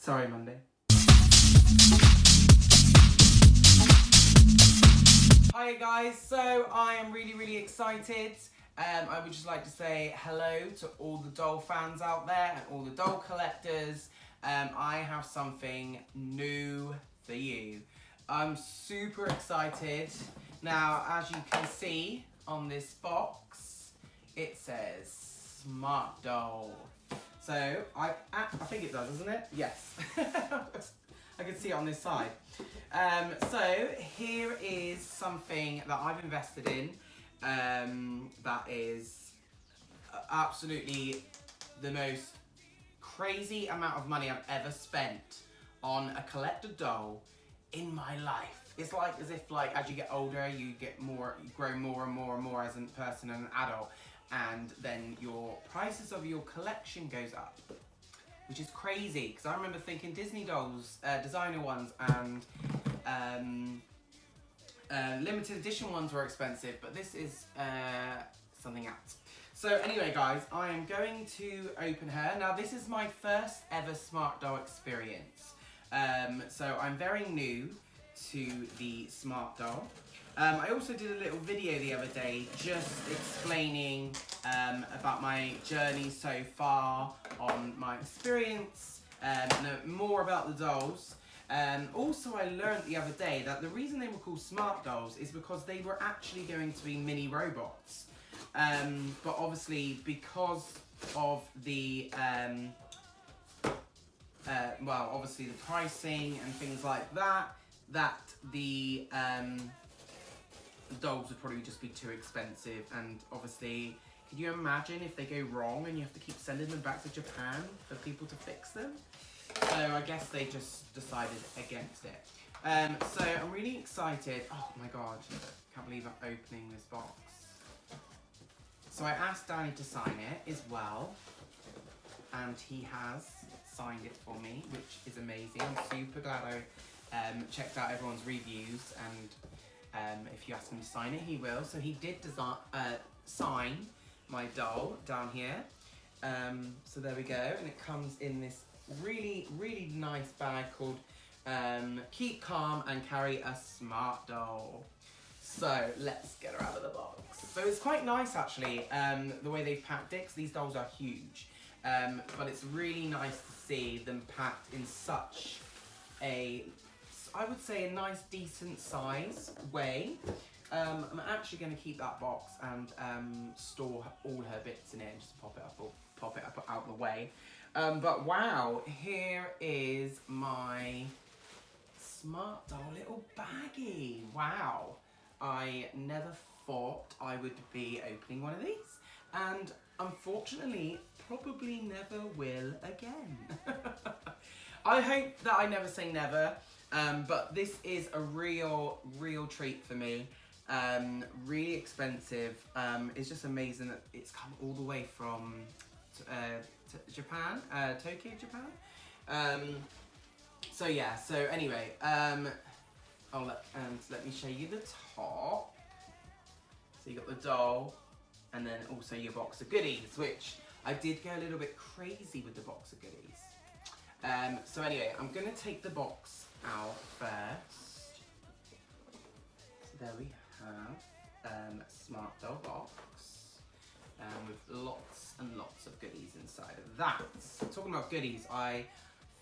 Sorry, Monday. Hi guys, so I am really excited. I would just like to say hello to all the doll fans out there and all the doll collectors. I have something new for you. I'm super excited. Now, as you can see on this box, it says Smart Doll. So, I think it does, doesn't it? Yes. I can see it on this side. So, here is something that I've invested in that is absolutely the most crazy amount of money I've ever spent on a collector doll in my life. It's like as if as you get older, you grow more and more as a person and an adult, and then your prices of your collection goes up, which is crazy because I remember thinking Disney dolls, designer ones and limited edition ones were expensive, but this is something else. So anyway guys, I am going to open her. Now this is my first ever Smart Doll experience. So I'm very new to the Smart Doll. I also did a little video the other day just explaining about my journey so far on my experience, more about the dolls. Also, I learned the other day that the reason they were called Smart Dolls is because they were actually going to be mini robots. But obviously, because of the obviously the pricing and things like that, the dolls would probably just be too expensive. And obviously, could you imagine if they go wrong and you have to keep sending them back to Japan for people to fix them? So I guess they just decided against it. So I'm really excited. Oh my god, can't believe I'm opening this box. So I asked Danny to sign it as well, and he has signed it for me, which is amazing. I'm super glad I checked out everyone's reviews, and if you ask him to sign it, he will. So he did sign my doll down here. So there we go, and it comes in this really nice bag called Keep Calm and Carry a Smart Doll. So let's get her out of the box. So it's quite nice actually, the way they've packed it, 'cause these dolls are huge. But it's really nice to see them packed in such a, I would say, a nice decent size way. I'm actually going to keep that box and store all her bits in it and just pop it up out of the way. But wow, here is my Smart Doll little baggie. Wow, I never thought I would be opening one of these, and unfortunately probably never will again. I hope that I never say never, but this is a real treat for me. Really expensive. It's just amazing that it's come all the way from Japan, Tokyo, Japan. So yeah, so anyway, let me show you the top. So you got the doll, and then also your box of goodies, which I did go a little bit crazy with the box of goodies. So anyway, I'm gonna take the box out first. So there we have Smart Doll box. With lots and lots of goodies inside of that. Talking about goodies, I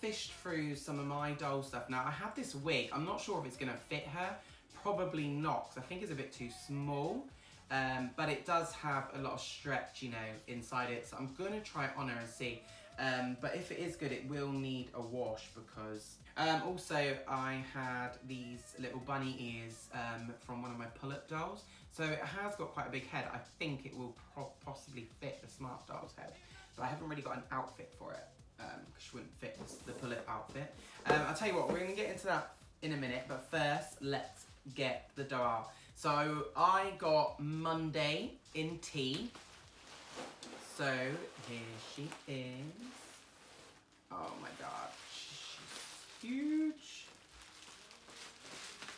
fished through some of my doll stuff. Now I have this wig, I'm not sure if it's going to fit her, probably not, because I think it's a bit too small, but it does have a lot of stretch, you know, inside it, so I'm going to try it on her and see. But if it is good, it will need a wash, because also I had these little bunny ears from one of my pull-up dolls. So it has got quite a big head. I think it will possibly fit the Smart Doll's head, but I haven't really got an outfit for it, because she wouldn't fit the pull-up outfit. I'll tell you what, we're going to get into that in a minute, but first let's get the doll out. So I got Monday in tea. So here she is. Oh my god, she's huge.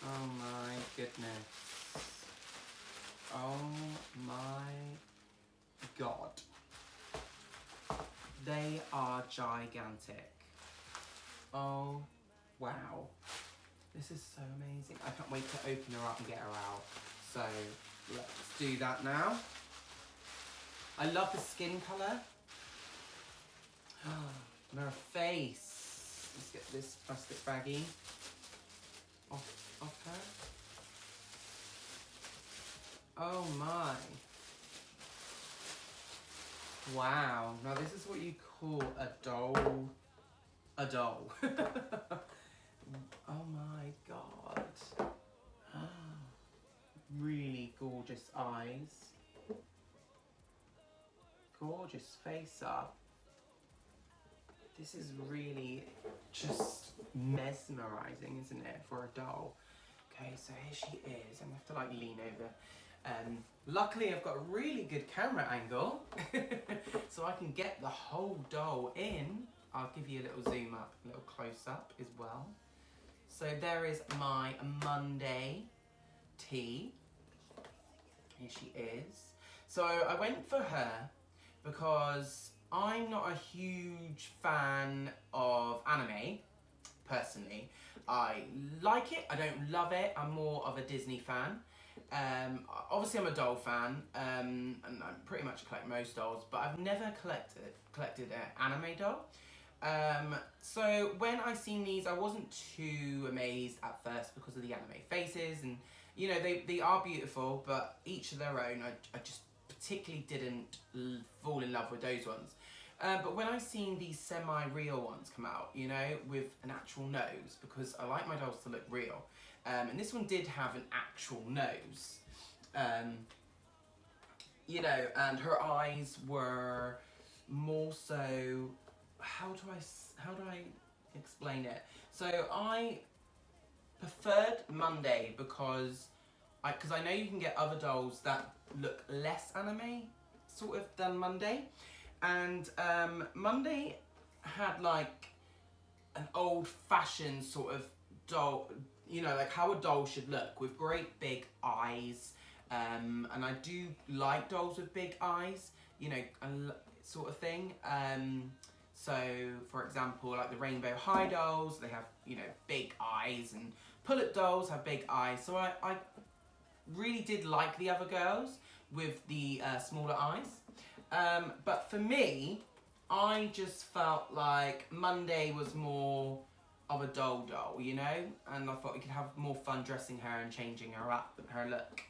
Oh my goodness. Oh my god. They are gigantic. Oh, wow. This is so amazing. I can't wait to open her up and get her out. So let's do that now. I love the skin colour. And her face. Let's get this plastic baggie off her. Oh my. Wow. Now this is what you call a doll. A doll. Oh my god. Really gorgeous eyes. Gorgeous face up. This is really just mesmerising, isn't it, for a doll? Okay, so here she is. I'm gonna have to like lean over. Luckily I've got a really good camera angle so I can get the whole doll in. I'll give you a little zoom up, a little close up as well. So there is my Monday tea. Here she is. So I went for her because I'm not a huge fan of anime, personally. I like it, I don't love it. I'm more of a Disney fan. Obviously I'm a doll fan, and I pretty much collect most dolls, but I've never collected an anime doll. So when I seen these, I wasn't too amazed at first because of the anime faces, and you know, they are beautiful, but each of their own. I just particularly didn't fall in love with those ones. But when I seen these semi-real ones come out, you know, with an actual nose, because I like my dolls to look real, and this one did have an actual nose, you know, and her eyes were more so. How do I explain it? So I preferred Monday because I know you can get other dolls that look less anime sort of than Monday, and Monday had like an old-fashioned sort of doll, you know, like how a doll should look, with great big eyes, and I do like dolls with big eyes, you know, sort of thing. So, for example, like the Rainbow High dolls, they have, you know, big eyes, and Pullet dolls have big eyes. So I really did like the other girls with the smaller eyes. But for me, I just felt like Monday was more of a doll, you know? And I thought we could have more fun dressing her and changing her up, her look.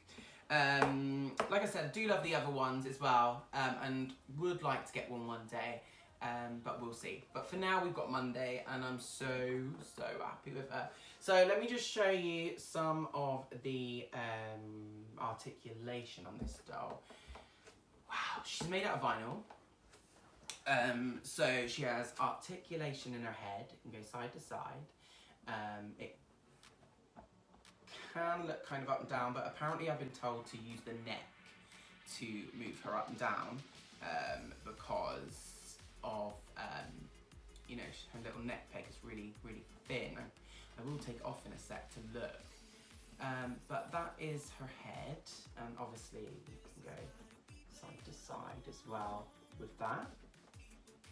Like I said, I do love the other ones as well, and would like to get one day. But we'll see. But for now, we've got Monday, and I'm so happy with her. So let me just show you some of the articulation on this doll. Wow, she's made out of vinyl. So she has articulation in her head, and goes side to side. It can look kind of up and down, but apparently I've been told to use the neck to move her up and down, because of, you know, her little neck peg is really thin. I will take it off in a sec to look. But that is her head, and obviously you can go side to side as well with that.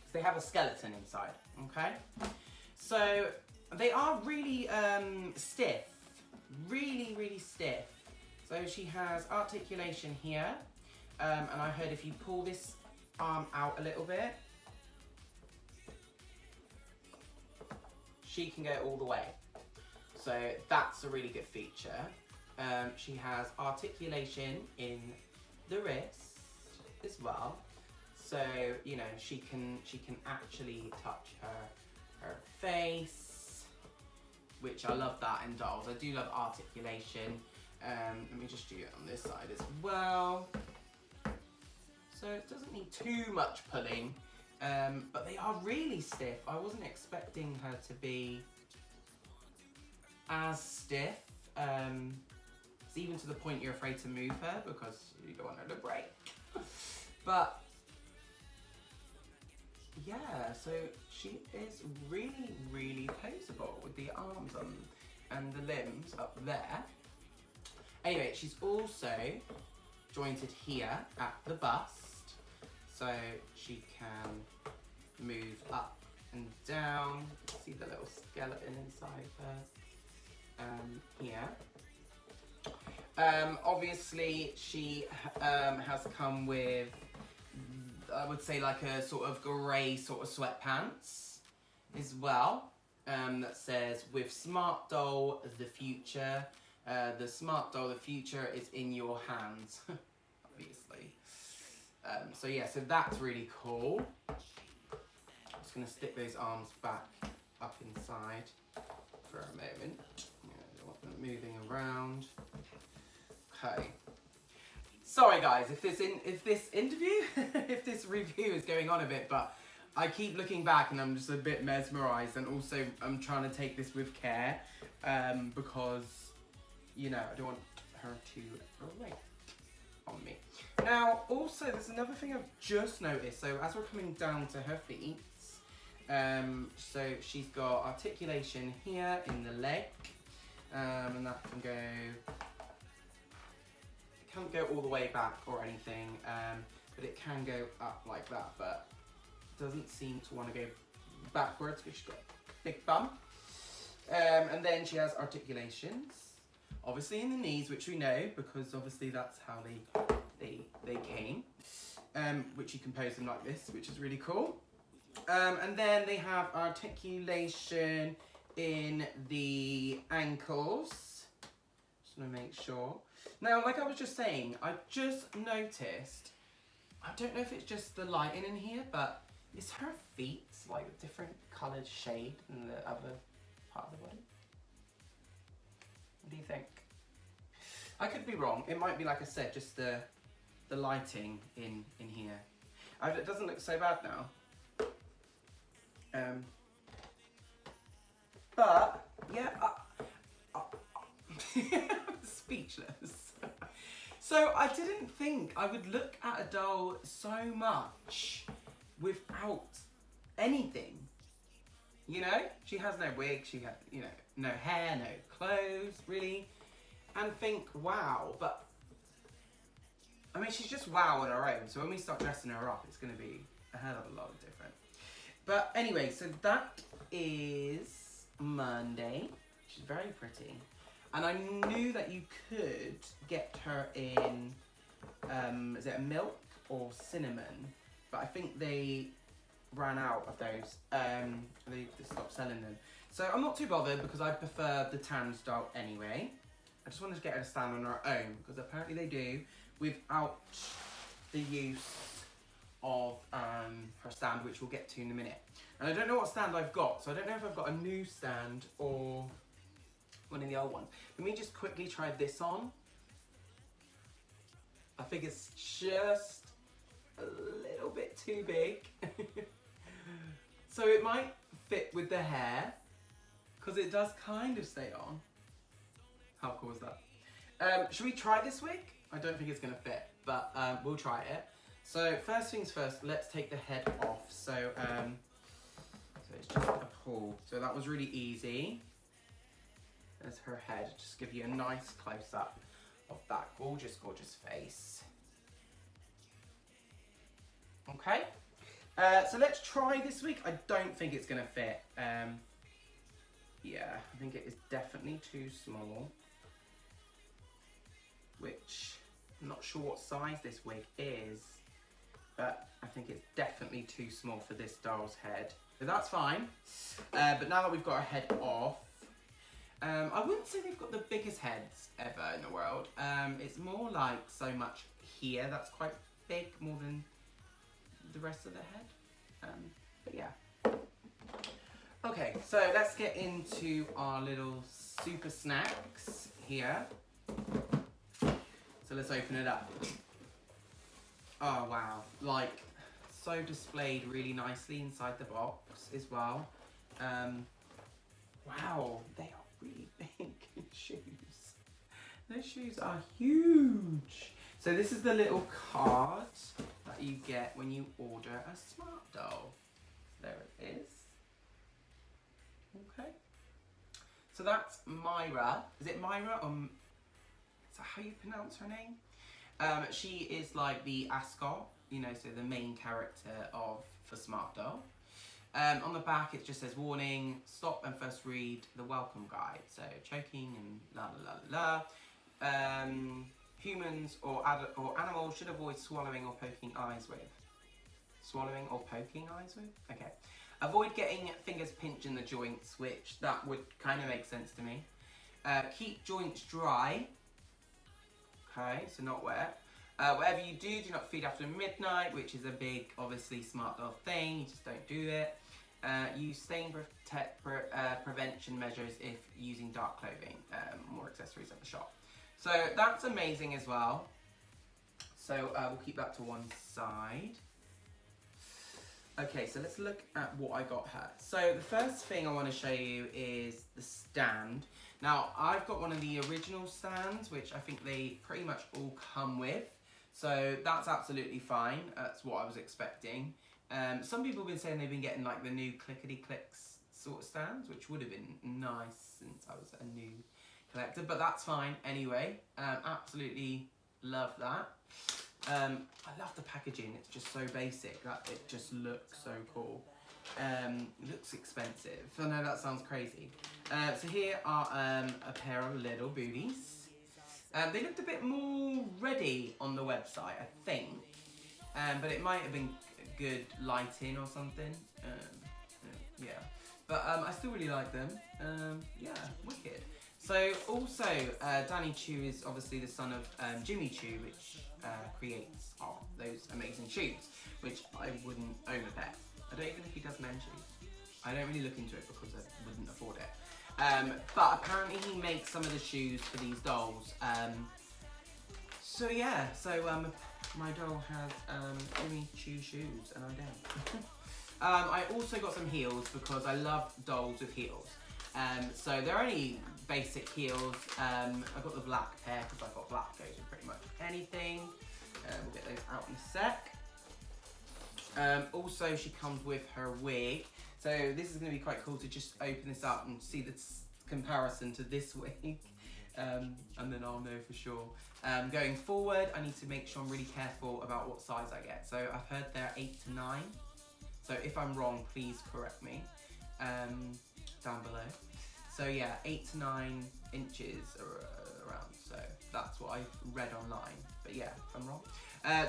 Because they have a skeleton inside, okay? So they are really stiff, really stiff. So she has articulation here, and I heard if you pull this arm out a little bit, she can go all the way. So that's a really good feature. She has articulation in the wrist as well. So, you know, she can actually touch her face, which I love that in dolls. I do love articulation. Let me just do it on this side as well. So it doesn't need too much pulling. But they are really stiff. I wasn't expecting her to be as stiff. It's even to the point you're afraid to move her because you don't want her to break. But yeah, so she is really poseable with the arms on and the limbs up there. Anyway, she's also jointed here at the bust, so she can move up and down. See the little skeleton inside here. Obviously, she has come with, I would say, like a sort of grey sort of sweatpants as well. That says, with Smart Doll, the future. The Smart Doll, the future is in your hands, obviously. So yeah, so that's really cool. I'm just going to stick those arms back up inside for a moment. Yeah, I don't want them moving around. Okay. Sorry guys, if this interview, if this review is going on a bit, but I keep looking back and I'm just a bit mesmerised, and also I'm trying to take this with care because, you know, I don't want her to relate on me. Now, also, there's another thing I've just noticed. So as we're coming down to her feet, so she's got articulation here in the leg, and that can go, it can't go all the way back or anything, but it can go up like that, but doesn't seem to want to go backwards because she's got a big bum. And then she has articulations, obviously in the knees, which we know because obviously that's how they came, which you can pose them like this, which is really cool. And then they have articulation in the ankles. Just want to make sure. Now, like I was just saying, I just noticed, I don't know if it's just the lighting in here, but is her feet like a different coloured shade than the other part of the body? What do you think? I could be wrong. It might be, like I said, just the lighting in here. It doesn't look so bad now. But yeah, speechless. So I didn't think I would look at a doll so much without anything. You know, she has no wig, she has, you know, no hair, no clothes, really, and think, wow. But I mean, she's just wow on her own. So when we start dressing her up, it's going to be a hell of a lot different. But anyway, so that is Monday. She's very pretty. And I knew that you could get her in, is it milk or cinnamon? But I think they ran out of those. They stopped selling them. So I'm not too bothered because I prefer the tan style anyway. I just wanted to get her to stand on her own because apparently they do without the use of her stand, which we'll get to in a minute. And I don't know what stand I've got, so I don't know if I've got a new stand or one of the old ones. Let me just quickly try this on. I think it's just a little bit too big. So it might fit with the hair, because it does kind of stay on. How cool is that? Should we try this wig? I don't think it's going to fit, but we'll try it. So first things first, let's take the head off. So it's just a pull. So that was really easy. There's her head. Just give you a nice close-up of that gorgeous, gorgeous face. Okay. So let's try this wig. I don't think it's going to fit. Yeah, I think it is definitely too small. Which, I'm not sure what size this wig is, but I think it's definitely too small for this doll's head. So that's fine. But now that we've got our head off, I wouldn't say they've got the biggest heads ever in the world. It's more like so much here that's quite big, more than the rest of the head. But yeah. Okay, so let's get into our little super snacks here. So let's open it up. Oh wow, like so displayed really nicely inside the box as well. Wow, they are really big shoes. Those shoes are huge. So this is the little card that you get when you order a Smart Doll. There it is. Okay. So that's Myra. Is it Myra or is that how you pronounce her name? She is like the ascot, you know, so the main character for Smart Doll. On the back it just says warning, stop and first read the welcome guide. So choking and la la la la. Humans or animals should avoid swallowing or poking eyes with. Swallowing or poking eyes with? Okay. Avoid getting fingers pinched in the joints, which that would kind of make sense to me. Keep joints dry. Okay, so not wet. Whatever you do, do not feed after midnight, which is a big, obviously, smart little thing. You just don't do it. Use stain prevention measures if using dark clothing. More accessories at the shop. So that's amazing as well. So we'll keep that to one side. Okay, so let's look at what I got her. So the first thing I want to show you is the stand. Now, I've got one of the original stands, which I think they pretty much all come with. So that's absolutely fine. That's what I was expecting. Some people have been saying they've been getting like the new clickety-clicks sort of stands, which would have been nice since I was a new collector, but that's fine anyway. Absolutely love that. I love the packaging. It's just so basic that it just looks so cool. It looks expensive. I know that sounds crazy. So here are a pair of little booties. They looked a bit more ready on the website, I think, but it might have been good lighting or something. Yeah, but I still really like them. Yeah, wicked. So also, Danny Choo is obviously the son of Jimmy Choo, which creates those amazing shoes, which I wouldn't own a pair. I don't even know if he does men's shoes. I don't really look into it because I wouldn't afford it. But apparently he makes some of the shoes for these dolls. So yeah, my doll has Jimmy Choo shoes and I don't. I also got some heels because I love dolls with heels. So they're only basic heels. I've got the black pair because I thought black goes with pretty much anything. We'll get those out in a sec. Also, she comes with her wig. So this is going to be quite cool to just open this up and see the comparison to this wig. And then I'll know for sure. Going forward, I need to make sure I'm really careful about what size I get. So I've heard they're 8 to 9. So if I'm wrong, please correct me down below. So yeah, 8 to 9 inches around. So that's what I've read online. But yeah, if I'm wrong.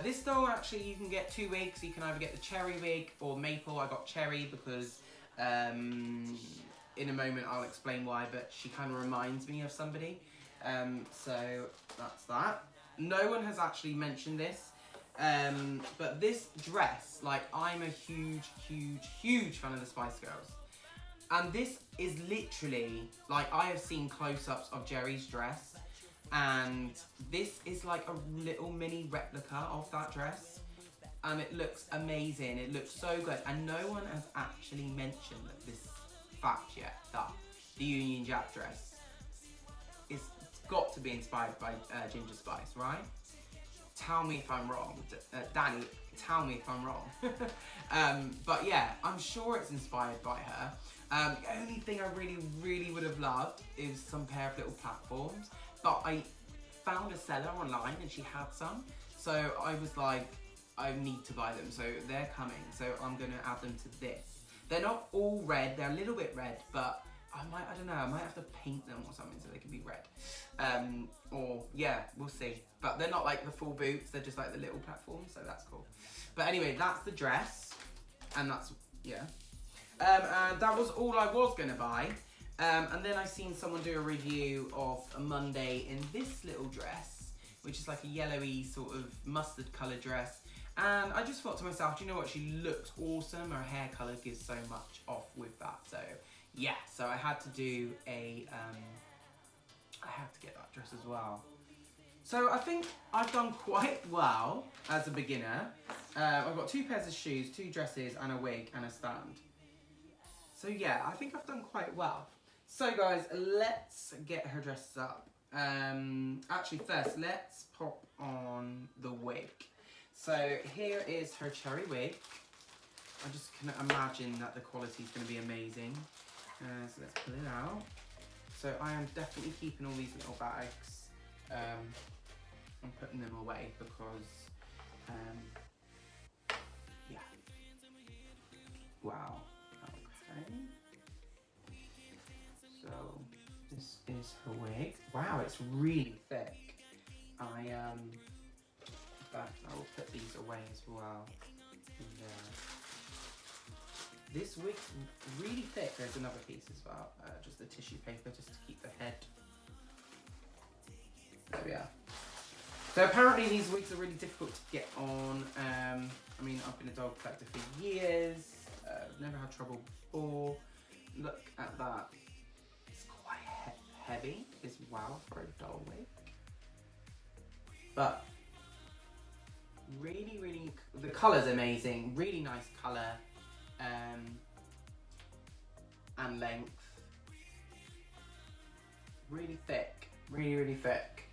This doll, actually, you can get 2 wigs. You can either get the cherry wig or maple. I got cherry because in a moment I'll explain why, but she kind of reminds me of somebody. So that's that. No one has actually mentioned this. But this dress, like, I'm a huge, huge, huge fan of the Spice Girls. And this is literally, like, I have seen close-ups of Jerry's dress. And this is like a little mini replica of that dress. And it looks amazing. It looks so good. And no one has actually mentioned this fact yet, that the Union Jack dress is got to be inspired by Ginger Spice, right? Tell me if I'm wrong. Danny, tell me if I'm wrong. But yeah, I'm sure it's inspired by her. The only thing I really, really would have loved is some pair of little platforms. But I found a seller online and she had some. So I was like, I need to buy them. So they're coming. So I'm going to add them to this. They're not all red. They're a little bit red, but I don't know, I might have to paint them or something so they can be red. Or yeah, we'll see. But they're not like the full boots. They're just like the little platforms. So that's cool. But anyway, that's the dress. And that's, yeah. And that was all I was going to buy. And then I seen someone do a review of a Monday in this little dress, which is like a yellowy sort of mustard colour dress. And I just thought to myself, do you know what? She looks awesome. Her hair colour gives so much off with that. So yeah, so I had to do I had to get that dress as well. So I think I've done quite well as a beginner. I've got 2 pairs of shoes, 2 dresses, and a wig and a stand. So yeah, I think I've done quite well. So guys, let's get her dressed up. Actually first, let's pop on the wig. So here is her cherry wig. I just can imagine that the quality is going to be amazing. So let's pull it out. So I am definitely keeping all these little bags and putting them away because, yeah. Wow. is her wig. Wow, it's really thick. But I will put these away as well. And, this wig's really thick. There's another piece as well, just the tissue paper just to keep the head. There we are. So apparently these wigs are really difficult to get on. I mean, I've been a doll collector for years. Never had trouble before. Look at that. It's quite heavy as well for a doll wig. But really, really, the colour's amazing. Really nice colour. And length. Really thick. Really, really thick.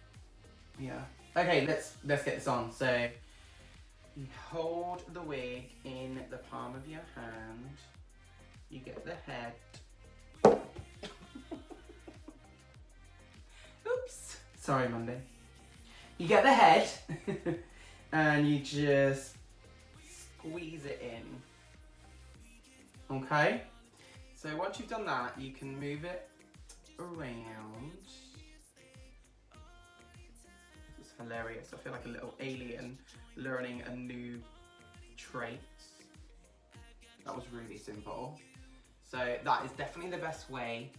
Yeah. Okay, let's get this on. So you hold the wig in the palm of your hand. You get the head. Oops. Sorry, Monday. You get the head and you just squeeze it in. Okay? So once you've done that, you can move it around. This is hilarious. I feel like a little alien learning a new trait. That was really simple. So that is definitely the best way.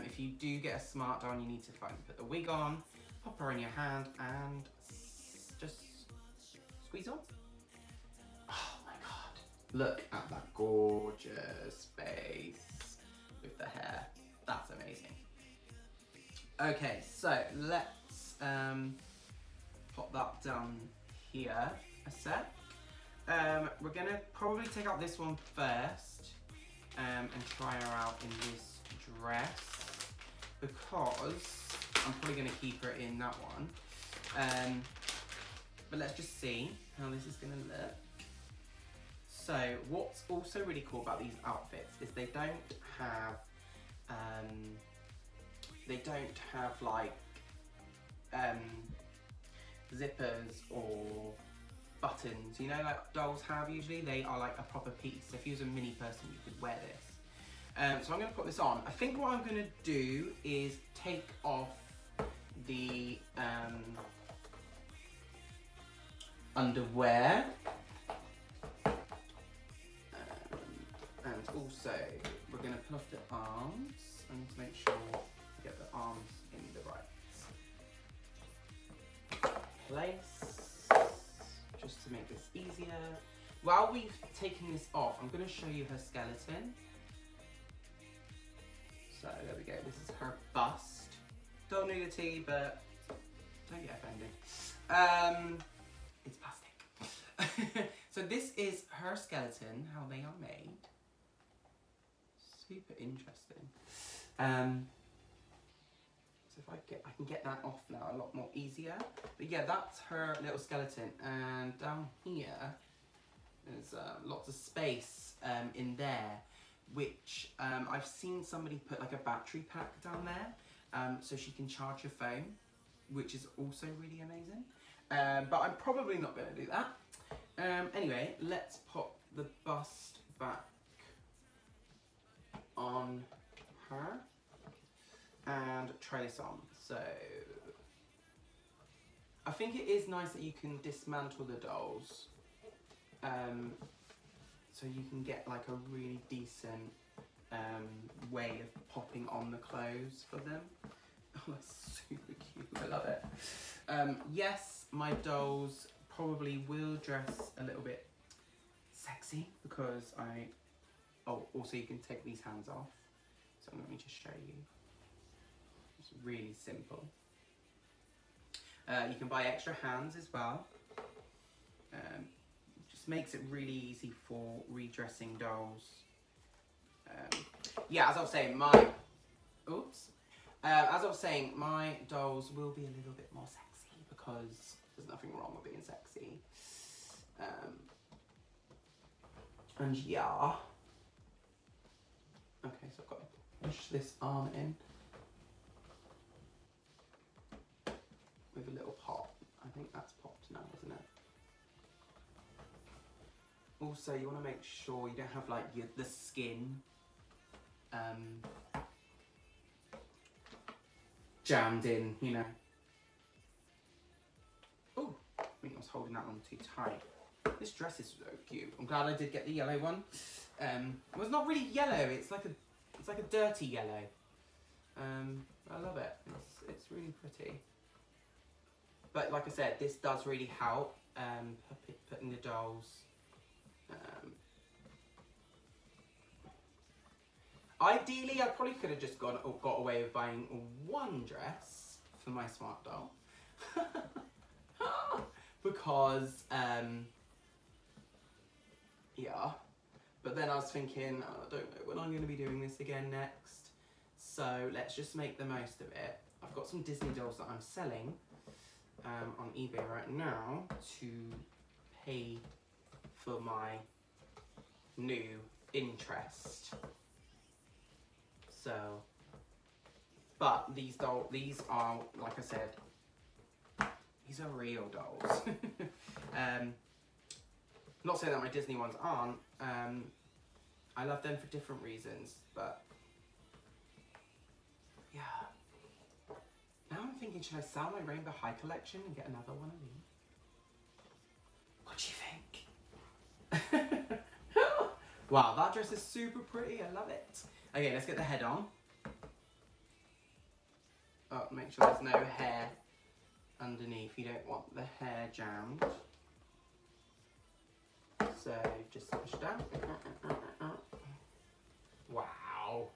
If you do get a smart doll, you need to put the wig on, pop her in your hand, and just squeeze on. Oh my god. Look at that gorgeous face with the hair. That's amazing. Okay, so let's pop that down here a sec. We're gonna probably take out this one first and try her out in this dress because I'm probably gonna keep her in that one. But let's just see how this is gonna look. So what's also really cool about these outfits is they don't have like zippers or buttons, you know, like dolls have usually. They are like a proper piece. So if you was a mini person, you could wear this. So I'm going to put this on. I think what I'm going to do is take off the underwear. And also, we're going to pull off the arms. I need to make sure we get the arms in the right place, just to make this easier. While we've taken this off, I'm going to show you her skeleton. So there we go, this is her bust. Don't nudity, but don't get offended. It's plastic. So this is her skeleton, how they are made. Super interesting. So if I can get that off now a lot more easier. But yeah, that's her little skeleton, and down here there's lots of space in there, which I've seen somebody put like a battery pack down there, so she can charge your phone, which is also really amazing. But I'm probably not going to do that. Anyway, let's pop the bust back on her and try this on. So I think it is nice that you can dismantle the dolls, so you can get like a really decent way of popping on the clothes for them. Oh, that's super cute. I love it. Yes, my dolls probably will dress a little bit sexy because oh, also you can take these hands off. So let me just show you. It's really simple. You can buy extra hands as well. Just makes it really easy for redressing dolls. Yeah, as I was saying, my dolls will be a little bit more sexy because there's nothing wrong with being sexy. And yeah. Okay, so I've got to push this arm in with a little pop. I think that's popped now, isn't it? Also, you want to make sure you don't have like the skin jammed in, you know. Oh, I think I was holding that one too tight. This dress is so cute. I'm glad I did get the yellow one. Well, it's not really yellow. It's like a dirty yellow. I love it. It's really pretty. But like I said, this does really help putting the dolls. Ideally, I probably could have just got away with buying one dress for my smart doll. Because, yeah. But then I was thinking, I don't know when I'm going to be doing this again next. So let's just make the most of it. I've got some Disney dolls that I'm selling on eBay right now to pay for my new interest. So, but these are, like I said, these are real dolls. Not saying that my Disney ones aren't. I love them for different reasons, but yeah. Now I'm thinking, should I sell my Rainbow High collection and get another one of these? What do you think? Wow, that dress is super pretty. I love it. Okay, let's get the head on. Oh, make sure there's no hair underneath. You don't want the hair jammed. So just push down. Wow.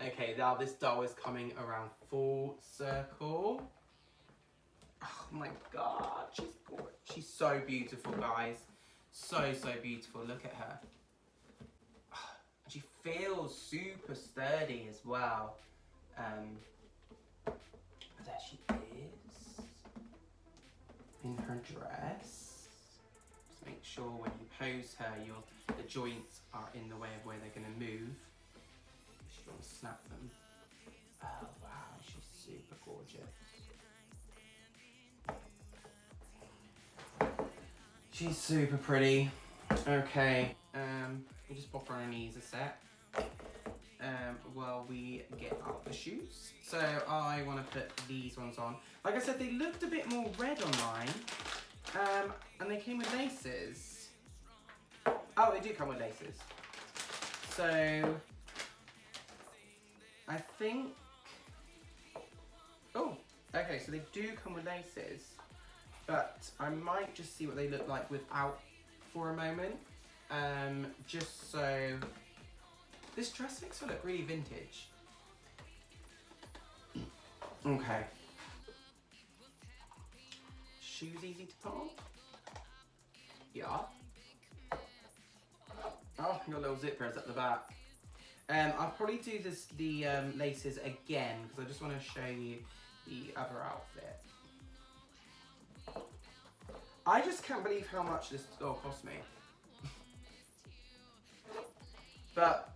Okay, now this doll is coming around full circle. Oh my god, she's gorgeous. She's so beautiful, guys. So beautiful. Look at her. She feels super sturdy as well. There she is in her dress. Just make sure when you pose her, the joints are in the way of where they're going to move. You don't want to snap them. Oh wow, she's super gorgeous. She's super pretty. Okay, we just pop her on her knees a sec. While we get out the shoes. So I want to put these ones on. Like I said, they looked a bit more red online. And they came with laces. Oh, they do come with laces. So I think... Oh, okay, so they do come with laces. But I might just see what they look like without for a moment. Just so... This dress makes her look really vintage. Okay. Shoes easy to put on? Yeah. Oh, got little zippers at the back. I'll probably do the laces again because I just want to show you the other outfit. I just can't believe how much this doll cost me. But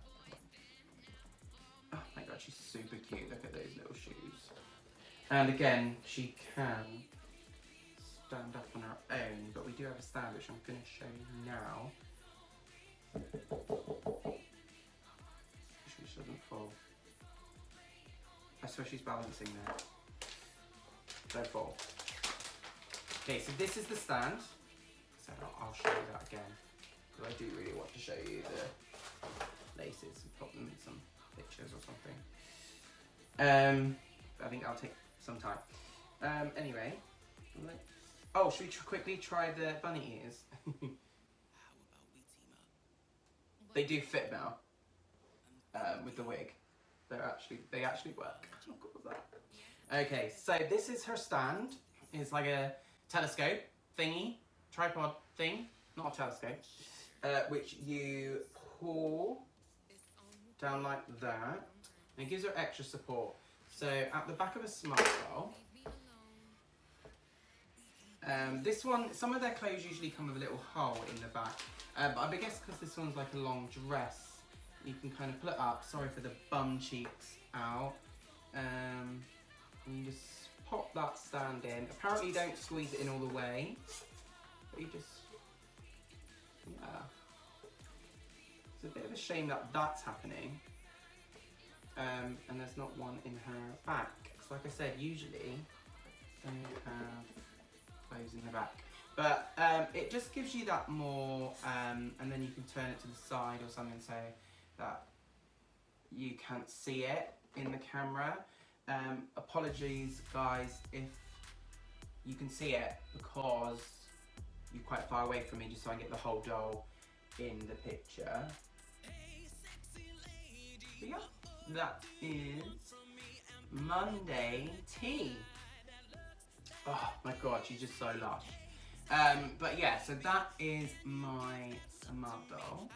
oh my god, she's super cute. Look at those little shoes. And again, she can stand up on her own, but we do have a stand which I'm going to show you now. She doesn't fall. I swear she's balancing there. Don't fall. Okay, so this is the stand. So I'll show you that again. Because I do really want to show you the laces and put them in some pictures or something. I think I'll take some time. Anyway. Oh, should we quickly try the bunny ears? They do fit now. With the wig. They actually work. How cool was that? Okay, so this is her stand. It's like a telescope thingy, tripod thing, not a telescope, which you pull down like that, and it gives her extra support. So at the back of a smart doll, this one, some of their clothes usually come with a little hole in the back, but I guess because this one's like a long dress, you can kind of pull it up. Sorry for the bum cheeks out. And you just pop that stand in. Apparently you don't squeeze it in all the way, but you just, yeah. It's a bit of a shame that that's happening. And there's not one in her back. like I said, usually they have clothes in the back. But it just gives you that more, and then you can turn it to the side or something so that you can't see it in the camera. Apologies guys if you can see it because you're quite far away from me, just so I get the whole doll in the picture. But yeah, that is Monday tea. Oh my god, she's just so lush. But yeah, so that is my smart doll.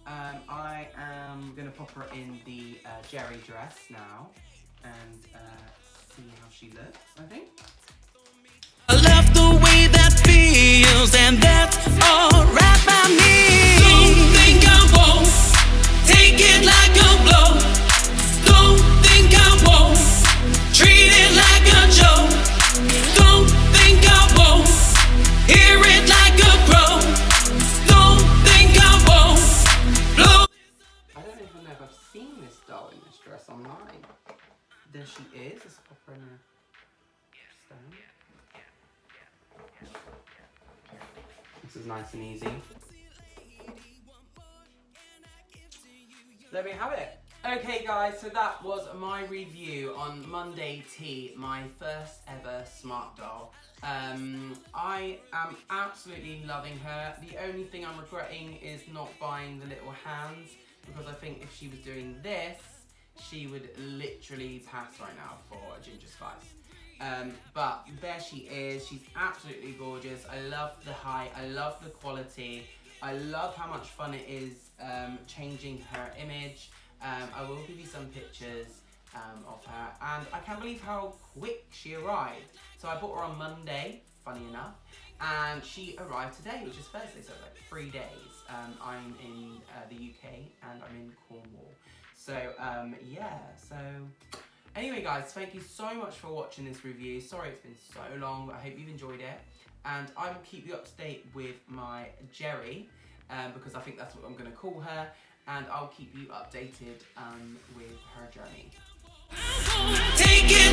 I am going to pop her in the Jerry dress now and see how she looks, I think. I love the way that feels, and that's alright by me. Don't think I won't take it like a blow. Don't think I won't treat it like a joke. Don't think I won't hear it like a crow. Don't think I won't blow. I don't even know if I've seen this doll in this dress online. There she is. Let's pop her in a stand. This is nice and easy. There we have it. Okay guys, so that was my review on Monday Tea, my first ever smart doll. I am absolutely loving her. The only thing I'm regretting is not buying the little hands, because I think if she was doing this, she would literally pass right now for a ginger spice. But there she is. She's absolutely gorgeous. I love the height. I love the quality. I love how much fun it is changing her image. I will give you some pictures of her, and I can't believe how quick she arrived. So I bought her on Monday, funny enough, and she arrived today, which is Thursday, so like 3 days. I'm in the UK and I'm in Cornwall. So yeah, so anyway guys, thank you so much for watching this review. Sorry it's been so long, but I hope you've enjoyed it. And I will keep you up to date with my Jerry, because I think that's what I'm going to call her. And I'll keep you updated with her journey. Take it.